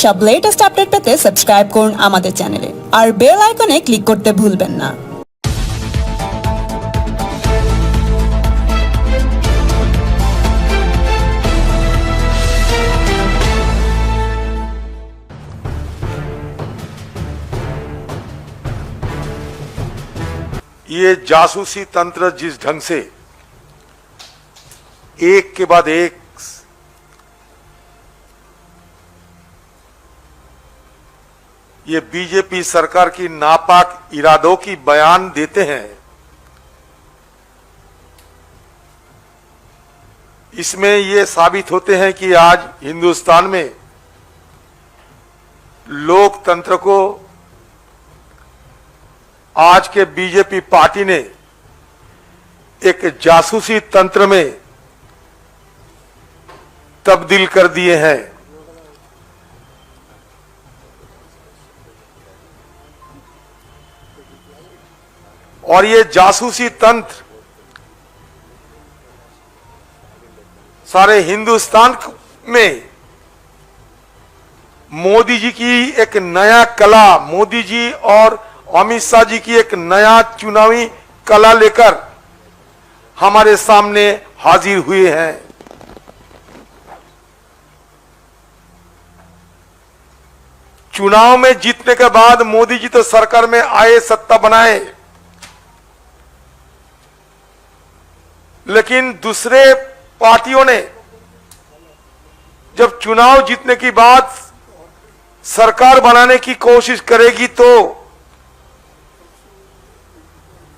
সব latest update পেতে subscribe করুন আমাদের চ্যানেলে আর বেল আইকনে ক্লিক করতে ভুলবেন না। ये जासूसी तंत्र जिस ढंग से एक के बाद एक ये बीजेपी सरकार की नापाक इरादों की बयान देते हैं, इसमें ये साबित होते हैं कि आज हिंदुस्तान में लोकतंत्र को आज के बीजेपी पार्टी ने एक जासूसी तंत्र में तब्दील कर दिए हैं। और ये जासूसी तंत्र सारे हिंदुस्तान में मोदी जी की एक नया कला, मोदी जी और अमित शाह जी की एक नया चुनावी कला लेकर हमारे सामने हाजिर हुए हैं। चुनाव में जीतने के बाद मोदी जी तो सरकार में आए, सत्ता बनाए, लेकिन दूसरे पार्टियों ने जब चुनाव जीतने की बाद सरकार बनाने की कोशिश करेगी तो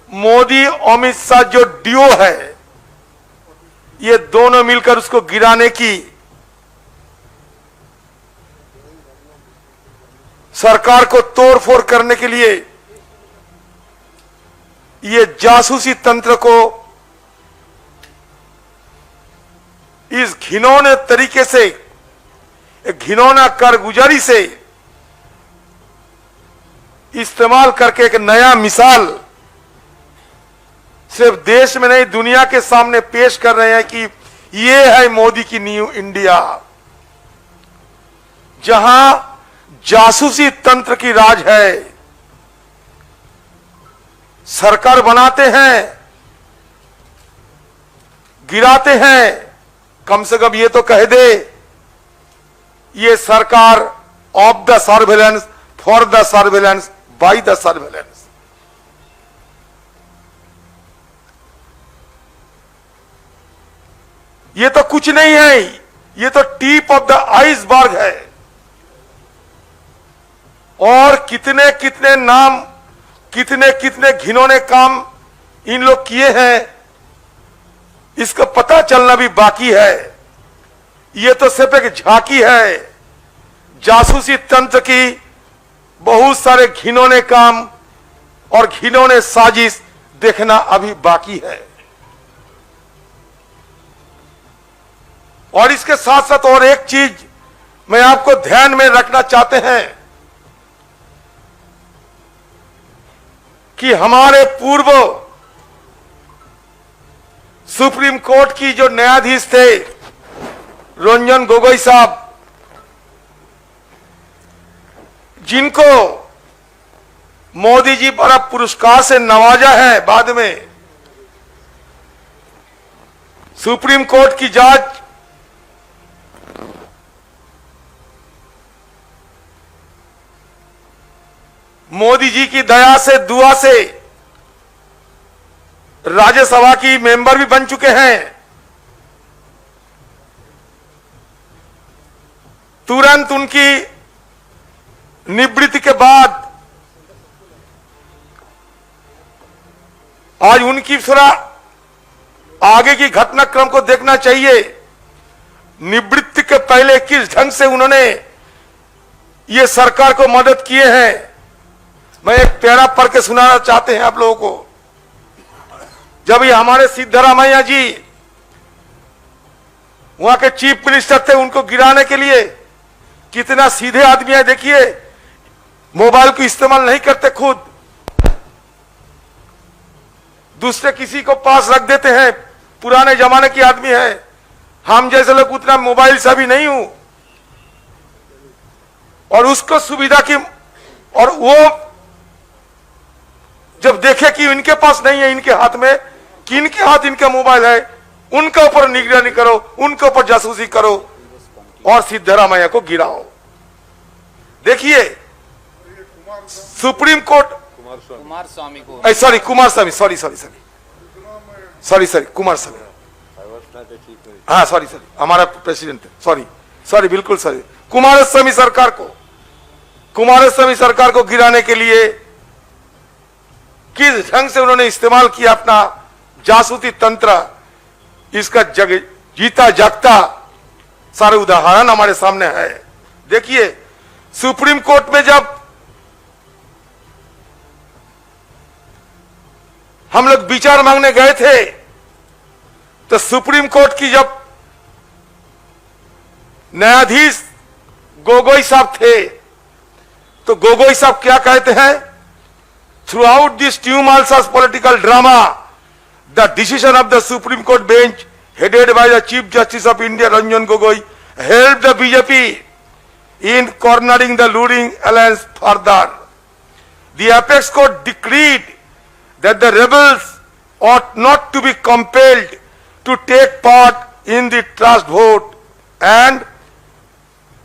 मोदी अमित शाह जो डियो है, ये दोनों मिलकर उसको गिराने की, सरकार को तोड़फोड़ करने के लिए ये जासूसी तंत्र को इस घिनौने तरीके से, घिनौना कारगुजारी से इस्तेमाल करके एक नया मिसाल सिर्फ देश में नहीं दुनिया के सामने पेश कर रहे हैं कि ये है मोदी की न्यू इंडिया, जहां जासूसी तंत्र की राज है। सरकार बनाते हैं, गिराते हैं, कम से कम ये तो कह दे ये सरकार of the surveillance, for the surveillance, by the surveillance. ये तो कुछ नहीं है, ये तो टिप ऑफ द आइसबर्ग है। और कितने कितने नाम, कितने कितने घिनौने काम इन लोग किए हैं, इसका पता चलना भी बाकी है। ये तो सिर्फ एक झांकी है जासूसी तंत्र की। बहुत सारे घिनौने काम और घिनौने साजिश देखना अभी बाकी है। और इसके साथ साथ और एक चीज मैं आपको ध्यान में रखना चाहते हैं कि हमारे पूर्व सुप्रीम कोर्ट की जो न्यायाधीश थे रंजन गोगोई साहब, जिनको मोदी जी बड़ा पुरस्कार से नवाजा है, बाद में सुप्रीम कोर्ट की जज मोदी जी की दया से, दुआ से राज्यसभा की मेंबर भी बन चुके हैं। तुरंत उनकी निवृत्ति के बाद आज उनकी थोड़ा आगे की घटनाक्रम को देखना चाहिए। निवृत्ति के पहले किस ढंग से उन्होंने ये सरकार को मदद किए हैं, मैं एक प्यारा पढ़ के सुनाना चाहते हैं आप लोगों को। जब ये हमारे सिद्धरामैया जी वहां के चीफ मिनिस्टर थे, उनको गिराने के लिए कितना सीधे आदमी है। देखिए, मोबाइल को इस्तेमाल नहीं करते, खुद दूसरे किसी को पास रख देते हैं। पुराने जमाने के आदमी है, हम जैसे लोग उतना मोबाइल से भी नहीं हूं। और उसको सुविधा की, और वो जब देखे कि इनके पास नहीं है, इनके हाथ में, कि इनके हाथ इनका मोबाइल है, उनके ऊपर निगरानी करो, उनके ऊपर जासूसी करो और सिद्धरामैया को गिराओ। देखिए सुप्रीम कोर्ट, कुमार स्वामी को सॉरी कुमार स्वामी, सॉरी कुमार स्वामी, हाँ सॉरी हमारा प्रेसिडेंट है, सॉरी बिल्कुल सॉरी। कुमारस्वामी सरकार को गिराने के लिए किस ढंग से उन्होंने इस्तेमाल किया अपना जासूसी तंत्र, इसका जीता जागता सारे उदाहरण हमारे सामने है। देखिए सुप्रीम कोर्ट में जब हम लोग विचार मांगने गए थे, तो सुप्रीम कोर्ट की जब न्यायाधीश गोगोई साहब थे, तो गोगोई साहब क्या कहते हैं, through out this tumultuous political drama, the decision of the Supreme Court bench headed by the Chief Justice of India Ranjan Gogoi helped the BJP in cornering the ruling alliance further. The apex court decreed that the rebels ought not to be compelled to take part in the trust vote, and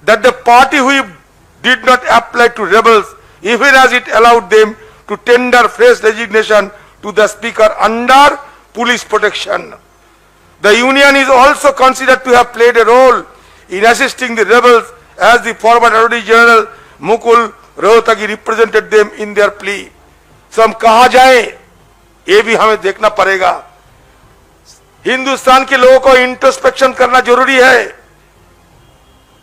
that the party who did not apply to rebels, even as it allowed them to tender fresh resignation to the speaker under police protection. The union is also considered to have played a role in assisting the rebels, as the former Attorney General Mukul Rohtagi represented them in their plea. So हम कहाँ जाएं, ये भी हमें देखना पड़ेगा। हिंदुस्तान के लोगों को इंट्रोस्पेक्शन करना जरूरी है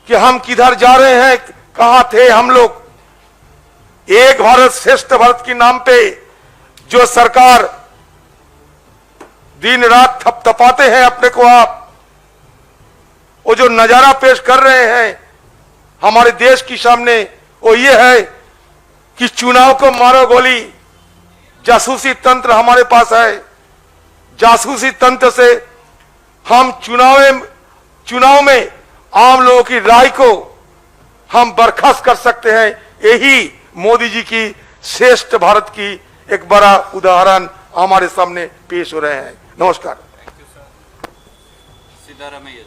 कि हम किधर जा रहे हैं, कहां थे हम लोग। एक भारत श्रेष्ठ भारत के नाम पे जो सरकार दिन रात थपथपाते हैं अपने को आप, वो जो नजारा पेश कर रहे हैं हमारे देश के सामने, वो ये है कि चुनाव को मारो गोली, जासूसी तंत्र हमारे पास है। जासूसी तंत्र से हम चुनाव में आम लोगों की राय को हम बर्खास्त कर सकते हैं। यही मोदी जी की श्रेष्ठ भारत की एक बड़ा उदाहरण हमारे सामने पेश हो रहे हैं। नमस्कार। सिद्धरामैया जी।